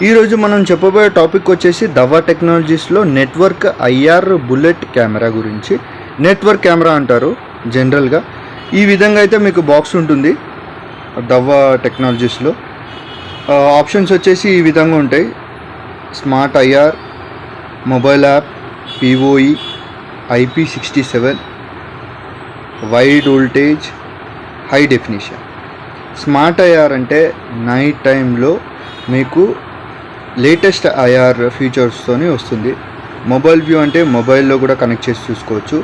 ఈరోజు మనం చెప్పబోయే టాపిక్ వచ్చేసి దవా టెక్నాలజీస్లో నెట్వర్క్ ఐఆర్ బుల్లెట్ కెమెరా గురించి. నెట్వర్క్ కెమెరా అంటారు జనరల్గా. ఈ విధంగా అయితే మీకు బాక్స్ ఉంటుంది దవా టెక్నాలజీస్లో. ఆప్షన్స్ వచ్చేసి ఈ విధంగా ఉంటాయి: smart IR, mobile app, PoE, IP67, wide voltage, high definition. Smart IR అంటే నైట్ టైంలో మీకు లేటెస్ట్ ఐఆర్ ఫీచర్స్తోనే వస్తుంది. మొబైల్ వ్యూ అంటే మొబైల్లో కూడా కనెక్ట్ చేసి చూసుకోవచ్చు.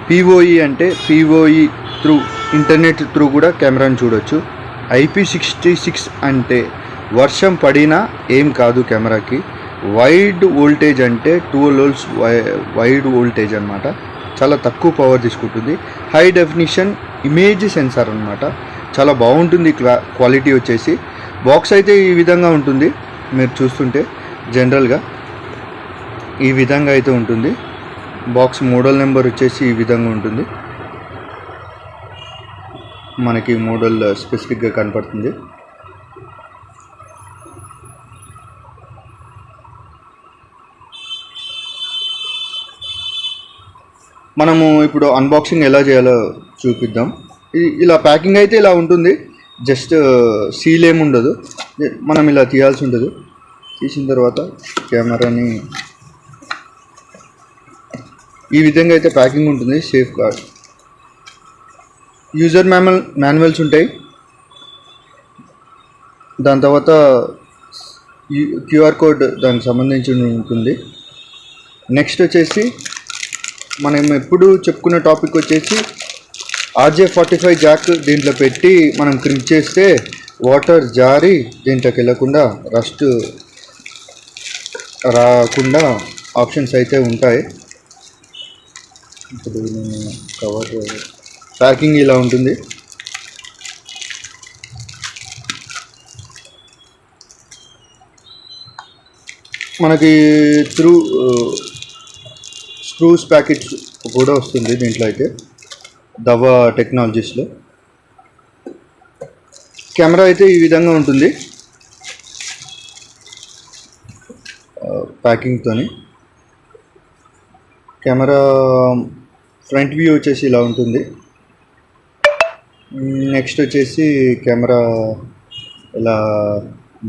పిఓఈ అంటే పిఓఈ త్రూ ఇంటర్నెట్ త్రూ కూడా కెమెరాని చూడవచ్చు. IP66 అంటే వర్షం పడినా ఏం కాదు కెమెరాకి. వైడ్ వోల్టేజ్ అంటే 12 volts వైడ్ వోల్టేజ్ అనమాట, చాలా తక్కువ పవర్ తీసుకుంటుంది. హై డెఫినిషన్ ఇమేజ్ సెన్సార్ అనమాట, చాలా బాగుంటుంది. క్వాలిటీ వచ్చేసి బాక్స్ అయితే ఈ విధంగా ఉంటుంది. మీరు చూస్తుంటే జనరల్గా ఈ విధంగా అయితే ఉంటుంది. బాక్స్ మోడల్ నెంబర్ వచ్చేసి ఈ విధంగా ఉంటుంది. మనకి మోడల్ స్పెసిఫిక్గా కనపడుతుంది. మనము ఇప్పుడు అన్బాక్సింగ్ ఎలా చేయాలో చూపిద్దాం. ఇలా ప్యాకింగ్ అయితే ఇలా ఉంటుంది. జస్ట్ సీల్ ఏమి ఉండదు, మనం ఇలా తీయాల్సి ఉంటుంది. తీసిన తర్వాత కెమెరాని ఈ విధంగా అయితే ప్యాకింగ్ ఉంటుంది. సేఫ్ గార్డ్, యూజర్ మాన్యువల్స్ ఉంటాయి. దాని తర్వాత QR కోడ్ దానికి సంబంధించి ఉంటుంది. నెక్స్ట్ వచ్చేసి మనం ఎప్పుడు చెప్పుకునే టాపిక్ వచ్చేసి RJ45 జాక్ దీంట్లో పెట్టి మనం క్రింక్ చేస్తే వాటర్ జారి దీంట్లోకి వెళ్ళకుండా రస్ట్ రాకుండా ఆప్షన్స్ అయితే ఉంటాయి. ఇప్పుడు నేను కవర్ ప్యాకింగ్ ఇలా ఉంటుంది. మనకి స్క్రూస్ ప్యాకెట్స్ కూడా వస్తుంది దీంట్లో అయితే దవా టెక్నాలజీస్లో. కెమెరా అయితే ఈ విధంగా ఉంటుంది ప్యాకింగ్తోని. కెమెరా ఫ్రంట్ వ్యూ వచ్చేసి ఇలా ఉంటుంది. నెక్స్ట్ వచ్చేసి కెమెరా ఇలా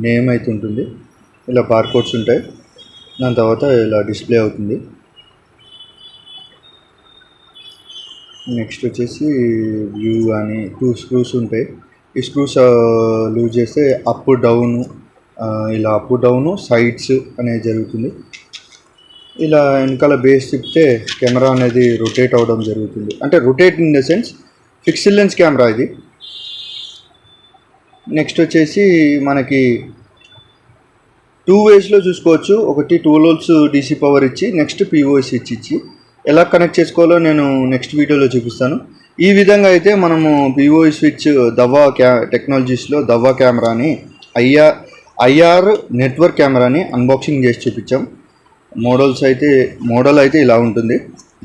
నేమ్ అయితే ఉంటుంది. ఇలా బార్కోడ్స్ ఉంటాయి. దాని తర్వాత ఇలా డిస్ప్లే అవుతుంది. నెక్స్ట్ వచ్చేసి వ్యూ అని 2 స్క్రూస్ ఉంటాయి. ఈ స్క్రూస్ లూజ్ చేస్తే అప్ డౌన్, ఇలా అప్ డౌన్ సైడ్స్ అనేది జరుగుతుంది. ఇలా వెనకాల బేస్ తిప్పితే కెమెరా అనేది రొటేట్ అవ్వడం జరుగుతుంది. అంటే rotate in the sense fixed lens camera ఇది. నెక్స్ట్ వచ్చేసి మనకి 2 waysలో చూసుకోవచ్చు. ఒకటి 12 volts DC పవర్ ఇచ్చి, నెక్స్ట్ POE స్విచ్ ఇచ్చి. ఎలా కనెక్ట్ చేసుకోవాలో నేను నెక్స్ట్ వీడియోలో చూపిస్తాను. ఈ విధంగా అయితే మనము POE స్విచ్ దవా టెక్నాలజీస్లో దవా కెమెరాని ఐఆర్ నెట్వర్క్ కెమెరాని అన్బాక్సింగ్ చేసి చూపించాం. మోడల్ అయితే ఇలా ఉంటుంది.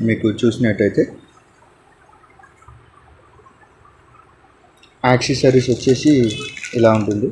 మీకు చూసినట్టయితే యాక్సెసరీస్ వచ్చేసి ఇలా ఉంటుంది.